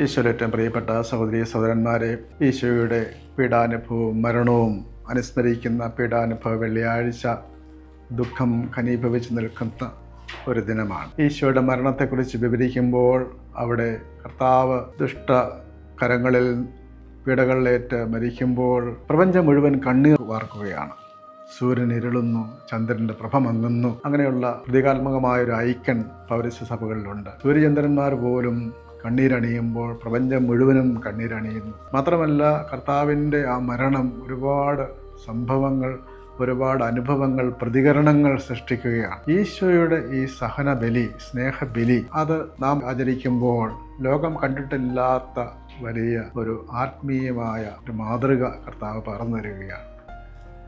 ഈശോയിലേറ്റവും പ്രിയപ്പെട്ട സഹോദരീ സഹോദരന്മാരെ, ഈശോയുടെ പീഡാനുഭവവും മരണവും അനുസ്മരിക്കുന്ന പീഡാനുഭവ വെള്ളിയാഴ്ച ദുഃഖം ഘനീഭവിച്ച് നിൽക്കുന്ന ഒരു ദിനമാണ്. ഈശോയുടെ മരണത്തെക്കുറിച്ച് വിവരിക്കുമ്പോൾ അവിടെ കർത്താവ് ദുഷ്ടകരങ്ങളിൽ പീഡകളിലേറ്റ് മരിക്കുമ്പോൾ പ്രപഞ്ചം മുഴുവൻ കണ്ണീർ വാർക്കുകയാണ്. സൂര്യൻ ഇരുളുന്നു, ചന്ദ്രൻ്റെ പ്രഭ മങ്ങുന്നു. അങ്ങനെയുള്ള പ്രതീകാത്മകമായൊരു ഐക്കൺ പൗരസ്ത്യ സഭകളിലുണ്ട്. സൂര്യചന്ദ്രന്മാർ പോലും കണ്ണീരണിയുമ്പോൾ പ്രപഞ്ചം മുഴുവനും കണ്ണീരണിയുന്നു. മാത്രമല്ല, കർത്താവിൻ്റെ ആ മരണം ഒരുപാട് സംഭവങ്ങൾ, ഒരുപാട് അനുഭവങ്ങൾ, പ്രതികരണങ്ങൾ സൃഷ്ടിക്കുകയാണ്. ഈശോയുടെ ഈ സഹനബലി, സ്നേഹബലി, അത് നാം ആചരിക്കുമ്പോൾ ലോകം കണ്ടിട്ടില്ലാത്ത വലിയ ഒരു ആത്മീയമായ ഒരു മാതൃക കർത്താവ് പറഞ്ഞു തരികയാണ്.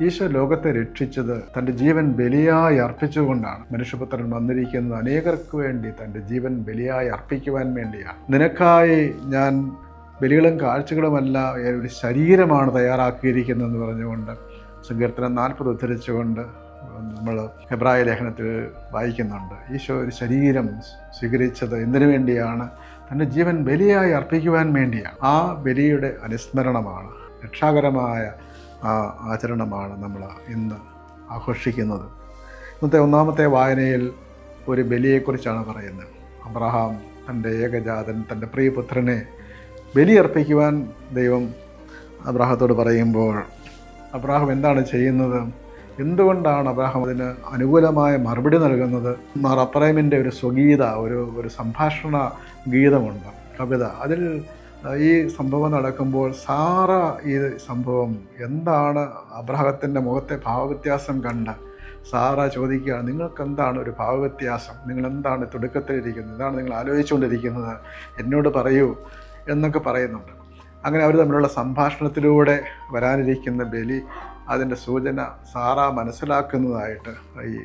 ഈശോ ലോകത്തെ രക്ഷിച്ചത് തൻ്റെ ജീവൻ ബലിയായി അർപ്പിച്ചുകൊണ്ടാണ്. മനുഷ്യപുത്രൻ വന്നിരിക്കുന്നത് അനേകർക്ക് വേണ്ടി തൻ്റെ ജീവൻ ബലിയായി അർപ്പിക്കുവാൻ വേണ്ടിയാണ്. നിനക്കായി ഞാൻ ബലികളും കാഴ്ചകളുമല്ല, ഒരു ശരീരമാണ് തയ്യാറാക്കിയിരിക്കുന്നതെന്ന് പറഞ്ഞുകൊണ്ട് സങ്കീർത്തനം 40 ഉദ്ധരിച്ചുകൊണ്ട് നമ്മൾ ഹെബ്രായ ലേഖനത്തിൽ വായിക്കുന്നുണ്ട്. ഈശോ ഒരു ശരീരം സ്വീകരിച്ചത് എന്തിനു വേണ്ടിയാണ്? തൻ്റെ ജീവൻ ബലിയായി അർപ്പിക്കുവാൻ വേണ്ടിയാണ്. ആ ബലിയുടെ അനുസ്മരണമാണ്, രക്ഷാകരമായ ആ ആചരണമാണ് നമ്മൾ ഇന്ന് ആഘോഷിക്കുന്നത്. ഇന്നത്തെ ഒന്നാമത്തെ വായനയിൽ ഒരു ബലിയെക്കുറിച്ചാണ് പറയുന്നത്. അബ്രഹാം തൻ്റെ ഏകജാതൻ, തൻ്റെ പ്രിയപുത്രനെ ബലിയർപ്പിക്കുവാൻ ദൈവം അബ്രഹാത്തോട് പറയുമ്പോൾ അബ്രഹാം എന്താണ് ചെയ്യുന്നത്? എന്തുകൊണ്ടാണ് അബ്രഹാം അതിന് അനുകൂലമായ മറുപടി നൽകുന്നത്? അബ്രഹാമിൻ്റെ ഒരു സ്വഗീത, ഒരു സംഭാഷണ ഗീതമുണ്ട്, കവിത. അതിൽ ഈ സംഭവം നടക്കുമ്പോൾ സാറ ഈ സംഭവം എന്താണ് അബ്രഹാത്തിൻ്റെ മുഖത്തെ ഭാവവ്യത്യാസം കണ്ട് സാറ ചോദിക്കുകയാണ്, നിങ്ങൾക്ക് എന്താണ് ഒരു ഭാവവ്യത്യാസം? നിങ്ങൾ എന്താണ് തിടുക്കത്തിലിരിക്കുന്നത്? എന്താണ് നിങ്ങൾ ആലോചിച്ചുകൊണ്ടിരിക്കുന്നത്? എന്നോട് പറയൂ എന്നൊക്കെ പറയുന്നുണ്ട്. അങ്ങനെ അവർ തമ്മിലുള്ള സംഭാഷണത്തിലൂടെ വരാനിരിക്കുന്ന ബലി, അതിൻ്റെ സൂചന സാറ മനസ്സിലാക്കുന്നതായിട്ട് ഈ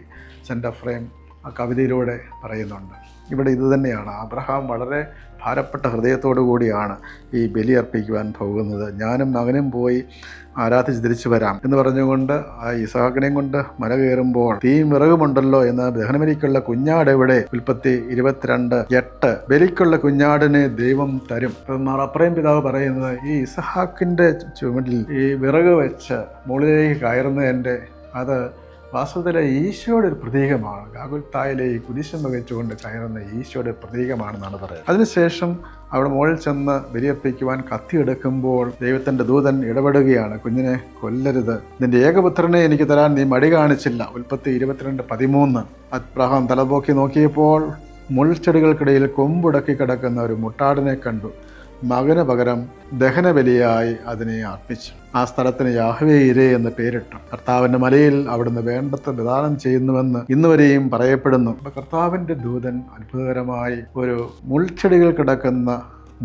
സെൻ്റ് എഫ്രേം ആ കവിതയിലൂടെ പറയുന്നുണ്ട്. ഇവിടെ ഇതുതന്നെയാണ്. അബ്രഹാം വളരെ ഭാരപ്പെട്ട ഹൃദയത്തോടു കൂടിയാണ് ഈ ബലി അർപ്പിക്കുവാൻ പോകുന്നത്. ഞാനും മകനും പോയി ആരാധിച്ച് തിരിച്ചു വരാം എന്ന് പറഞ്ഞുകൊണ്ട് ആ ഇസഹാക്കിനെയും കൊണ്ട് മല കയറുമ്പോൾ തീയും വിറകുമുണ്ടല്ലോ എന്ന് ദഹനബലിക്കുള്ള കുഞ്ഞാട് എവിടെ? ഉൽപ്പത്തി 22:8 ബലിക്കുള്ള കുഞ്ഞാടിനെ ദൈവം തരും. അപ്രയം പിതാവ് പറയുന്നത്, ഈ ഇസഹാക്കിൻ്റെ ചുമടിൽ ഈ വിറക് വെച്ച് മുകളിലേക്ക് കയറുന്നതിൻ്റെ അത് വാസ്തവത്തിലെ ഈശോയുടെ ഒരു പ്രതീകമാണ്. ഗാഗുൽത്തായിലെ ഈ കുരിശം വഹിച്ചുകൊണ്ട് കയറുന്ന ഈശോയുടെ പ്രതീകമാണെന്നാണ് പറയുന്നത്. അതിനുശേഷം അവിടെ മുകളിൽ ചെന്ന് ബലിയർപ്പിക്കുവാൻ കത്തിയെടുക്കുമ്പോൾ ദൈവത്തിൻ്റെ ദൂതൻ ഇടപെടുകയാണ്. കുഞ്ഞിനെ കൊല്ലരുത്, നിന്റെ ഏകപുത്രനെ എനിക്ക് തരാൻ നീ മടി കാണിച്ചില്ല. ഉൽപ്പത്തി 22:13 അബ്രഹാം തലപോക്കി നോക്കിയപ്പോൾ മുൾച്ചെടികൾക്കിടയിൽ കൊമ്പുടക്കി കിടക്കുന്ന ഒരു മുട്ടാടിനെ കണ്ടു. മകന് പകരം ദഹനബലിയായി അതിനെ അർപ്പിച്ചു. ആ സ്ഥലത്തിന് യാഹ്വേ ഇരേ എന്ന് പേരിട്ടു. കർത്താവിൻ്റെ മലയിൽ അവിടുന്ന് വേണ്ടത്ര വിധാനം ചെയ്യുന്നുവെന്ന് ഇന്നുവരെയും പറയപ്പെടുന്നു. കർത്താവിൻ്റെ ദൂതൻ അത്ഭുതകരമായി ഒരു മുൾച്ചെടികൾ കിടക്കുന്ന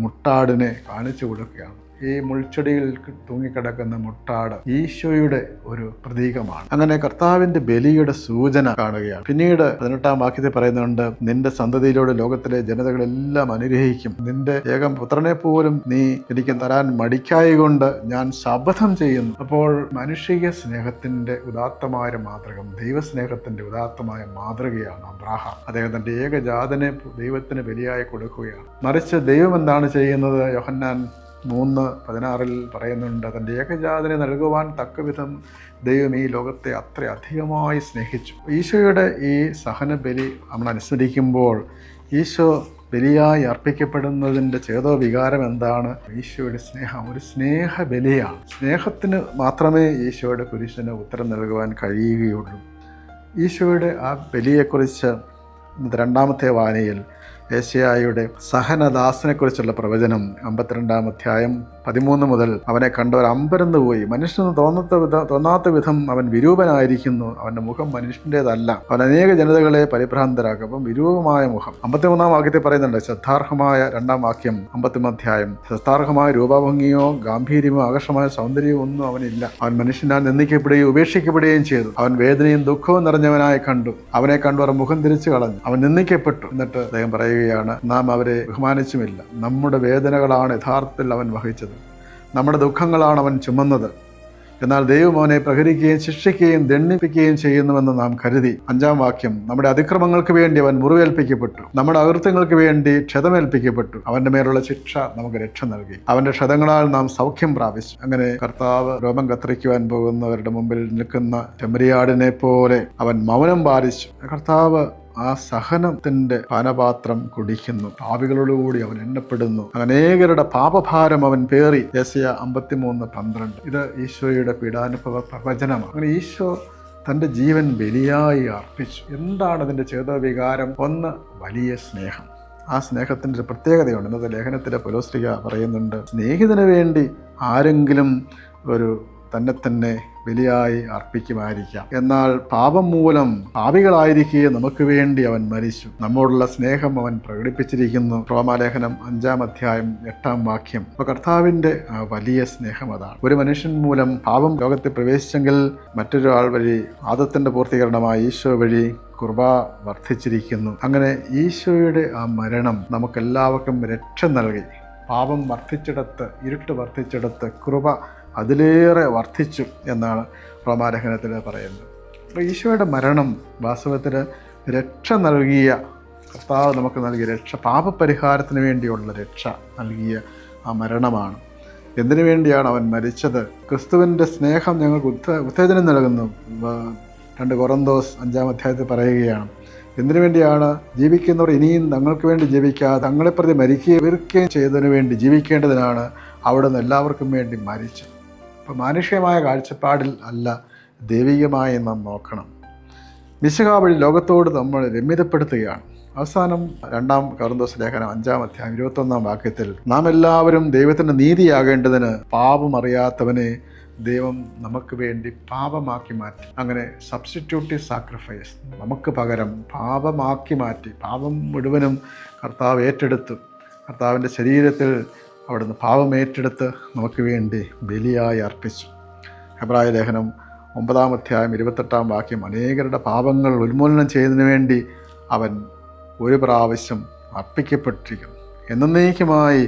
മുട്ടാടിനെ കാണിച്ചു കൊടുക്കുകയാണ്. ഈ മുൾച്ചെടിയിൽ തൂങ്ങിക്കിടക്കുന്ന മുട്ടാട് ഈശോയുടെ ഒരു പ്രതീകമാണ്. അങ്ങനെ കർത്താവിൻ്റെ ബലിയുടെ സൂചന കാണുകയാണ്. പിന്നീട് 18-ാം വാക്യത്തിൽ പറയുന്നുണ്ട്, നിന്റെ സന്തതിയിലൂടെ ലോകത്തിലെ ജനതകളെല്ലാം അനുഗ്രഹിക്കും. നിന്റെ ഏകം പുത്രനെ പോലും നീ എനിക്ക് തരാൻ മടിക്കായകൊണ്ട് ഞാൻ ശപഥം ചെയ്യുന്നു. അപ്പോൾ മനുഷ്യ സ്നേഹത്തിൻ്റെ ഉദാത്തമായ മാതൃക, ദൈവസ്നേഹത്തിൻ്റെ ഉദാത്തമായ മാതൃകയാണ് അബ്രഹാം. അദ്ദേഹം തൻ്റെ ഏകജാതനെ ദൈവത്തിന് ബലിയായി കൊടുക്കുകയാണ്. മറിച്ച് ദൈവം എന്താണ് ചെയ്യുന്നത്? യോഹന്നാൻ 3:16 പറയുന്നുണ്ട്, തൻ്റെ ഏകജാതനെ നൽകുവാൻ തക്കവിധം ദൈവം ഈ ലോകത്തെ അത്ര അധികമായി സ്നേഹിച്ചു. ഈശോയുടെ ഈ സഹനബലി നമ്മൾ അനുസ്മരിക്കുമ്പോൾ ഈശോ ബലിയായി അർപ്പിക്കപ്പെടുന്നതിൻ്റെ ചേതോ വികാരം എന്താണ്? ഈശോയുടെ സ്നേഹം, ഒരു സ്നേഹബലിയാണ്. സ്നേഹത്തിന് മാത്രമേ ഈശോയുടെ കുരിശിന് ഉത്തരം നൽകുവാൻ കഴിയുകയുള്ളൂ. ഈശോയുടെ ആ ബലിയെക്കുറിച്ച് 2-ാമത്തെ വായനയിൽ യേശയ്യായുടെ സഹനദാസനെക്കുറിച്ചുള്ള പ്രവചനം 52-ാം അധ്യായം 13 മുതൽ അവനെ കണ്ടവർ അമ്പരന്ന് പോയി. മനുഷ്യന് തോന്നാത്ത വിധം അവൻ വിരൂപനായിരിക്കുന്നു. അവൻ്റെ മുഖം മനുഷ്യൻ്റേതല്ല. അവൻ അനേക ജനതകളെ പരിഭ്രാന്തരാക്കും. അപ്പം വിരൂപമായ മുഖം. 53-ാം വാക്യത്തിൽ പറയുന്നുണ്ട്, ശ്രദ്ധാർഹമായ 2-ാം വാക്യം 50-ാം അധ്യായം, ശ്രദ്ധാർഹമായ രൂപഭംഗിയോ ഗാംഭീര്യമോ ആകർഷമായ സൗന്ദര്യമോ ഒന്നും അവനില്ല. അവൻ മനുഷ്യനാൽ നിന്ദിക്കപ്പെടുകയും ഉപേക്ഷിക്കപ്പെടുകയും ചെയ്തു. അവൻ വേദനയും ദുഃഖവും നിറഞ്ഞവനായി കണ്ടു. അവനെ കണ്ടവർ മുഖം തിരിച്ചു കളഞ്ഞു. അവൻ നിന്ദിക്കപ്പെട്ടു. എന്നിട്ട് അദ്ദേഹം പറയുകയാണ്, നാം അവരെ ബഹുമാനിച്ചുമില്ല. നമ്മുടെ വേദനകളാണ് യഥാർത്ഥത്തിൽ അവൻ വഹിച്ചത്, നമ്മുടെ ദുഃഖങ്ങളാണ് അവൻ ചുമന്നത്. എന്നാൽ ദൈവം അവനെ പ്രഹരിക്കുകയും ശിക്ഷിക്കുകയും ദണ്ഡിപ്പിക്കുകയും ചെയ്യുന്നുവെന്ന് നാം കരുതി. 5-ാം വാക്യം, നമ്മുടെ അതിക്രമങ്ങൾക്ക് വേണ്ടി അവൻ മുറിവേൽപ്പിക്കപ്പെട്ടു, നമ്മുടെ അകൃത്യങ്ങൾക്ക് വേണ്ടി ക്ഷതമേൽപ്പിക്കപ്പെട്ടു, അവന്റെ മേലുള്ള ശിക്ഷ നമുക്ക് രക്ഷ നൽകി, അവന്റെ ക്ഷതങ്ങളാൽ നാം സൗഖ്യം പ്രാപിച്ചു. അങ്ങനെ കർത്താവ് രോമം കത്തിരിക്കുവാൻ പോകുന്നവരുടെ മുമ്പിൽ നിൽക്കുന്ന ചെമ്മരിയാടിനെ പോലെ അവൻ മൗനം പാലിച്ചു. കർത്താവ് ആ സഹനത്തിന്റെ പാനപാത്രം കുടിക്കുന്നു. പാപികളോടുകൂടി അവൻ എണ്ണപ്പെടുന്നു. അനേകരുടെ പാപഭാരം അവൻ പേറി. യെശയ്യാ 53:12. ഇത് ഈശോയുടെ പീഡാനുഭവ പ്രവചനമാണ്. അങ്ങനെ ഈശോ തൻ്റെ ജീവൻ ബലിയായി അർപ്പിച്ചു. എന്താണ് അതിൻ്റെ ചേതോവികാരം? ഒന്ന്, വലിയ സ്നേഹം. ആ സ്നേഹത്തിൻ്റെ ഒരു പ്രത്യേകതയുണ്ട്. ഇന്നത്തെ ലേഖനത്തിലെ പൗലോസ്ലീഹ പറയുന്നുണ്ട്, സ്നേഹിതന് വേണ്ടി ആരെങ്കിലും തന്നെ ബലിയായി അർപ്പിക്കുമായിരിക്കാം. എന്നാൽ പാപം മൂലം പാപികളായിരിക്കെ നമുക്ക് വേണ്ടി അവൻ മരിച്ചു. നമ്മോടുള്ള സ്നേഹം അവൻ പ്രകടിപ്പിച്ചിരിക്കുന്നു. റോമാലേഖനം 5-ാം അധ്യായം 8-ാം വാക്യം. അപ്പോൾ കർത്താവിൻ്റെ വലിയ സ്നേഹം അതാണ്. ഒരു മനുഷ്യൻ മൂലം പാപം ലോകത്തിൽ പ്രവേശിച്ചെങ്കിൽ മറ്റൊരാൾ വഴി ആദത്തിന്റെ പൂർത്തീകരണമായി ഈശോ വഴി കൃപ വർദ്ധിച്ചിരിക്കുന്നു. അങ്ങനെ ഈശോയുടെ ആ മരണം നമുക്കെല്ലാവർക്കും രക്ഷ നൽകി. പാപം വർദ്ധിച്ചിടത്ത്, ഇരുട്ട് വർദ്ധിച്ചിടത്ത് കൃപ അതിലേറെ വർദ്ധിച്ചു എന്നാണ് റോമാലേഖനത്തിൽ പറയുന്നത്. അപ്പോൾ ഈശോയുടെ മരണം വാസ്തവത്തിൽ രക്ഷ നൽകിയ, കർത്താവ് നമുക്ക് നൽകിയ രക്ഷ, പാപപരിഹാരത്തിന് വേണ്ടിയുള്ള രക്ഷ നൽകിയ ആ മരണമാണ്. എന്തിനു വേണ്ടിയാണ് അവൻ മരിച്ചത്? ക്രിസ്തുവിൻ്റെ സ്നേഹം ഞങ്ങൾക്ക് ഉത്തേജനം നൽകുന്നു. 2 കൊറിന്തോസ് 5-ാം അധ്യായത്തിൽ പറയുകയാണ്, എന്തിനു വേണ്ടിയാണ്? ജീവിക്കുന്നവർ ഇനിയും തങ്ങൾക്ക് വേണ്ടി ജീവിക്കാതെ തങ്ങളെ പ്രതി മരിക്കുകയും ചെയ്തതിനു വേണ്ടി ജീവിക്കേണ്ടതിനാണ് അവിടുന്ന് എല്ലാവർക്കും വേണ്ടി മരിച്ചത്. അപ്പോൾ മാനുഷികമായ കാഴ്ചപ്പാടിൽ അല്ല, ദൈവികമായി നാം നോക്കണം. മിശിഹാ വഴി ലോകത്തോട് നമ്മൾ രമ്യതപ്പെടുത്തുകയാണ്. അവസാനം 2 കൊരിന്തോസ് ലേഖനം 5-ാം അധ്യായം 21-ാം വാക്യത്തിൽ, നാം എല്ലാവരും ദൈവത്തിൻ്റെ നീതിയാകേണ്ടതിന് പാപം അറിയാത്തവനെ ദൈവം നമുക്ക് വേണ്ടി പാപമാക്കി മാറ്റി. അങ്ങനെ സബ്സ്റ്റിറ്റ്യൂട്ടീവ് സാക്രിഫൈസ്, നമുക്ക് പകരം പാപമാക്കി മാറ്റി. പാപം മുഴുവനും കർത്താവ് ഏറ്റെടുത്തു. കർത്താവിൻ്റെ ശരീരത്തിൽ അവിടുന്ന് പാപം ഏറ്റെടുത്ത് നമുക്ക് വേണ്ടി ബലിയായി അർപ്പിച്ചു. ഹെബ്രായ ലേഖനം 9-ാം അധ്യായം 28-ാം വാക്യം, അനേകരുടെ പാപങ്ങൾ ഉന്മൂലനം ചെയ്യുന്നതിന് വേണ്ടി അവൻ ഒരു പ്രാവശ്യം അർപ്പിക്കപ്പെട്ടിരിക്കുന്നു, എന്നേക്കുമായി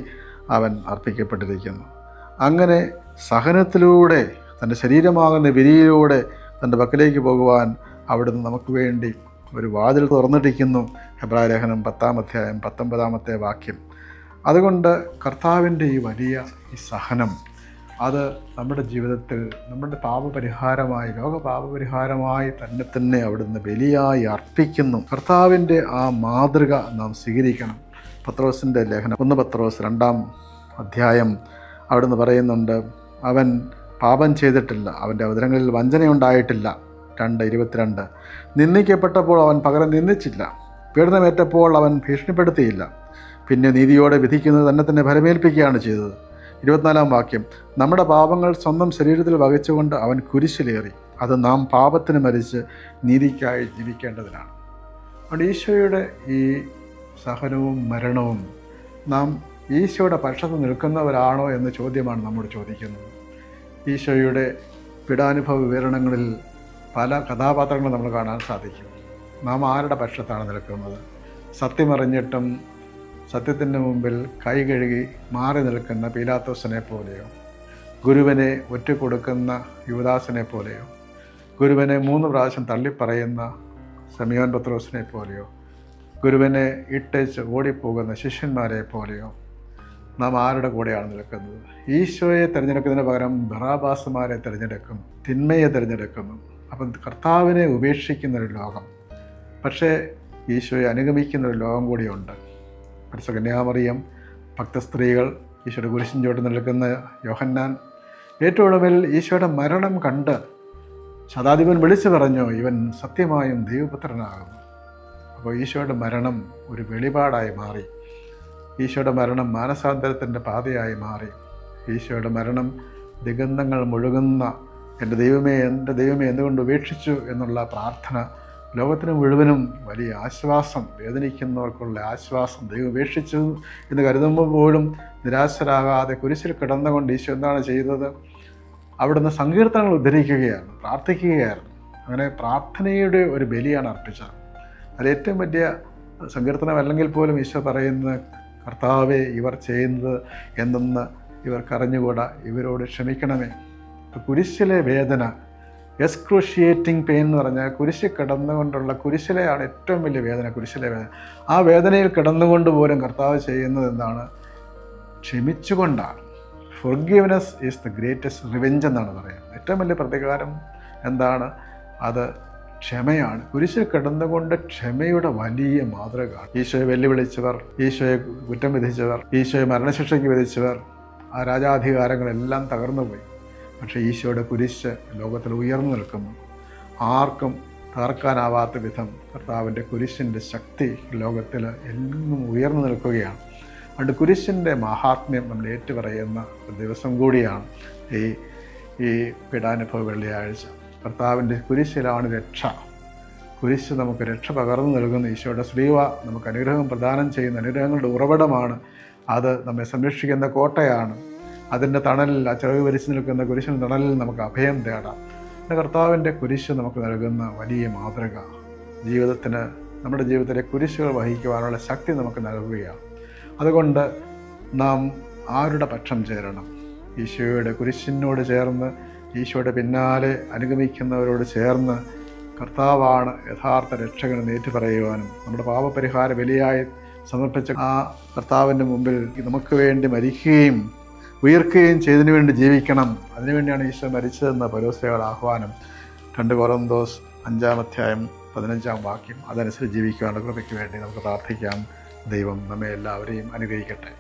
അവൻ അർപ്പിക്കപ്പെട്ടിരിക്കുന്നു. അങ്ങനെ സഹനത്തിലൂടെ തൻ്റെ ശരീരമാകുന്ന ബലിയിലൂടെ തൻ്റെ പക്കലേക്ക് പോകുവാൻ അവിടുന്ന് നമുക്ക് വേണ്ടി ഒരു വാതിൽ തുറന്നിട്ടിരിക്കുന്നു. ഹെബ്രായ ലേഖനം 10-ാം അധ്യായം 19-ാമത്തെ വാക്യം. അതുകൊണ്ട് കർത്താവിൻ്റെ ഈ വലിയ ഈ സഹനം, അത് നമ്മുടെ ജീവിതത്തിൽ നമ്മുടെ പാപപരിഹാരമായി, ലോകപാപപരിഹാരമായി തന്നെ അവിടുന്ന് ബലിയായി അർപ്പിക്കുന്നു. കർത്താവിൻ്റെ ആ മാതൃക നാം സ്വീകരിക്കണം. പത്രോസിൻ്റെ ലേഖനം 1 പത്രോസ് 2-ാം അധ്യായം അവിടുന്ന് പറയുന്നുണ്ട്, അവൻ പാപം ചെയ്തിട്ടില്ല, അവൻ്റെ ഉദരങ്ങളിൽ വഞ്ചനയുണ്ടായിട്ടില്ല. 2:22. നിന്ദിക്കപ്പെട്ടപ്പോൾ അവൻ പകരം നിന്ദിച്ചില്ല, പീഡനമേറ്റപ്പോൾ അവൻ ഭീഷണിപ്പെടുത്തിയില്ല. പിന്നെ നീതിയോടെ വിധിക്കുന്നത് തന്നെ ഫലമേൽപ്പിക്കുകയാണ് ചെയ്തത്. 24-ാം വാക്യം, നമ്മുടെ പാപങ്ങൾ സ്വന്തം ശരീരത്തിൽ വഹിച്ചുകൊണ്ട് അവൻ കുരിശിലേറി. അത് നാം പാപത്തിന് മരിച്ച് നീതിക്കായി ജീവിക്കേണ്ടതിനാണ്. അതുകൊണ്ട് ഈശോയുടെ ഈ സഹനവും മരണവും നാം ഈശോയുടെ പക്ഷത്ത് നിൽക്കുന്നവരാണോ എന്ന ചോദ്യമാണ് നമ്മോട് ചോദിക്കുന്നത്. ഈശോയുടെ പീഡാനുഭവ വിവരണങ്ങളിൽ പല കഥാപാത്രങ്ങളും നമ്മൾ കാണാൻ സാധിക്കും. നാം ആരുടെ പക്ഷത്താണ് നിൽക്കുന്നത്? സത്യമറിഞ്ഞിട്ടും സത്യത്തിൻ്റെ മുമ്പിൽ കൈ കഴുകി മാറി നിൽക്കുന്ന പീലാത്തോസിനെ പോലെയോ, ഗുരുവിനെ ഒറ്റുകൊടുക്കുന്ന യുവദാസിനെ പോലെയോ, ഗുരുവിനെ 3 പ്രാവശ്യം തള്ളിപ്പറയുന്ന ശമയോൻ പത്രോസിനെ പോലെയോ, ഗുരുവിനെ ഇട്ടേച്ച് ഓടിപ്പോകുന്ന ശിഷ്യന്മാരെ പോലെയോ നാം ആരുടെ കൂടെയാണ് നിൽക്കുന്നത്? ഈശോയെ തിരഞ്ഞെടുക്കുന്നതിന് പകരം ബറാബാസുമാരെ തിരഞ്ഞെടുക്കുന്നു, തിന്മയെ തിരഞ്ഞെടുക്കുന്നു. അപ്പം കർത്താവിനെ ഉപേക്ഷിക്കുന്നൊരു ലോകം, പക്ഷേ ഈശോയെ അനുഗമിക്കുന്നൊരു ലോകം കൂടിയുണ്ട്. പരിശുദ്ധ കന്യാമറിയം, ഭക്തസ്ത്രീകൾ, ഈശോയുടെ കുരിശിൻ ചുവട്ടിൽ നിൽക്കുന്ന യോഹന്നാൻ, ഏറ്റവും ഒടുവിൽ ഈശോയുടെ മരണം കണ്ട് ശതാധിപൻ വിളിച്ചു പറഞ്ഞു, ഇവൻ സത്യമായും ദൈവപുത്രനാകുന്നു. അപ്പോൾ ഈശോയുടെ മരണം ഒരു വെളിപാടായി മാറി. ഈശോയുടെ മരണം മാനസാന്തരത്തിൻ്റെ പാതയായി മാറി. ഈശോയുടെ മരണം ദിഗന്ധങ്ങൾ മുഴുകുന്ന എൻ്റെ ദൈവമേ എന്തുകൊണ്ട് ഉപേക്ഷിച്ചു എന്നുള്ള പ്രാർത്ഥന ലോകത്തിന് മുഴുവനും വലിയ ആശ്വാസം, വേദനിക്കുന്നവർക്കുള്ള ആശ്വാസം. ദൈവം ഉപേക്ഷിച്ചു എന്ന് കരുതുമ്പോൾ പോലും നിരാശരാകാതെ കുരിശിൽ കിടന്നുകൊണ്ട് ഈശോ എന്താണ് ചെയ്തത്? അവിടുന്ന് സങ്കീർത്തനങ്ങൾ ഉദ്ധരിക്കുകയാണ്, പ്രാർത്ഥിക്കുകയായിരുന്നു. അങ്ങനെ പ്രാർത്ഥനയുടെ ഒരു ബലിയാണ് അർപ്പിച്ചത്. അത് ഏറ്റവും വലിയ സങ്കീർത്തനമല്ലെങ്കിൽ പോലും ഈശോ പറയുന്നത്, കർത്താവെ ഇവർ ചെയ്യുന്നത് എന്തെന്ന് ഇവർക്കറിഞ്ഞുകൂടാ, ഇവരോട് ക്ഷമിക്കണമേ. കുരിശിലെ വേദന, എക്സ്ക്രൂഷിയേറ്റിംഗ് പെയിൻ എന്ന് പറഞ്ഞാൽ കുരിശിൽ കിടന്നുകൊണ്ടുള്ള, കുരിശിലെയാണ് ഏറ്റവും വലിയ വേദന, കുരിശിലെ വേദന. ആ വേദനയിൽ കിടന്നുകൊണ്ട് പോലും കർത്താവ് ചെയ്യുന്നത് എന്താണ്? ക്ഷമിച്ചുകൊണ്ടാണ്. Forgiveness is the greatest revenge എന്നാണ് പറയുന്നത്. ഏറ്റവും വലിയ പ്രതികാരം എന്താണ്? അത് ക്ഷമയാണ്. കുരിശിൽ കിടന്നുകൊണ്ട് ക്ഷമയുടെ വലിയ മാതൃക. ഈശോയെ വെല്ലുവിളിച്ചവർ, ഈശോയെ കുറ്റം വിധിച്ചവർ, ഈശോയെ മരണശിക്ഷയ്ക്ക് വിധിച്ചവർ, ആ രാജാധികാരങ്ങളെല്ലാം തകർന്നുപോയി. പക്ഷേ ഈശോയുടെ കുരിശ് ലോകത്തിൽ ഉയർന്നു നിൽക്കുന്നു. ആർക്കും തകർക്കാനാവാത്ത വിധം കർത്താവിൻ്റെ കുരിശിൻ്റെ ശക്തി ലോകത്തിൽ എന്നും ഉയർന്നു നിൽക്കുകയാണ്. അതുകൊണ്ട് കുരിശിൻ്റെ മഹാത്മ്യം നമ്മൾ ഏറ്റുപറയുന്ന ഒരു ദിവസം കൂടിയാണ് ഈ പീഡാനുഭവ വെള്ളിയാഴ്ച. കർത്താവിൻ്റെ കുരിശിലാണ് രക്ഷ. കുരിശ് നമുക്ക് രക്ഷ പകർന്നു നൽകുന്ന ഈശോയുടെ ശ്ലീവ നമുക്ക് അനുഗ്രഹം പ്രദാനം ചെയ്യുന്ന അനുഗ്രഹങ്ങളുടെ ഉറവിടമാണ്. അത് നമ്മെ സംരക്ഷിക്കുന്ന കോട്ടയാണ്. അതിൻ്റെ തണലിൽ, ആ ചിറക് വരിച്ചു നിൽക്കുന്ന കുരിശിൻ്റെ തണലിൽ നമുക്ക് അഭയം തേടാം. പിന്നെ കർത്താവിൻ്റെ കുരിശ് നമുക്ക് നൽകുന്ന വലിയ മാതൃക, ജീവിതത്തിന്, നമ്മുടെ ജീവിതത്തിലെ കുരിശുകൾ വഹിക്കുവാനുള്ള ശക്തി നമുക്ക് നൽകുകയാണ്. അതുകൊണ്ട് നാം ആരുടെ പക്ഷം ചേരണം? ഈശോയുടെ കുരിശിനോട് ചേർന്ന്, ഈശോയുടെ പിന്നാലെ അനുഗമിക്കുന്നവരോട് ചേർന്ന് കർത്താവാണ് യഥാർത്ഥ രക്ഷകനെന്ന് ഏറ്റുപറയുവാനും നമ്മുടെ പാപപരിഹാര ബലിയായി സമർപ്പിച്ച ആ കർത്താവിൻ്റെ മുമ്പിൽ നമുക്ക് വേണ്ടി മരിക്കുകയും ഉയർക്കുകയും ചെയ്തതിനു വേണ്ടി ജീവിക്കണം. അതിനുവേണ്ടിയാണ് ഈശോ മരിച്ചതെന്ന പൗലോസ്ലീഹയുടെ ആഹ്വാനം. 2 കൊറിന്തോസ് 5:15 അതനുസരിച്ച് ജീവിക്കുവാനുള്ള കൃപയ്ക്ക് വേണ്ടി നമുക്ക് പ്രാർത്ഥിക്കാം. ദൈവം നമ്മെ എല്ലാവരെയും അനുഗ്രഹിക്കട്ടെ.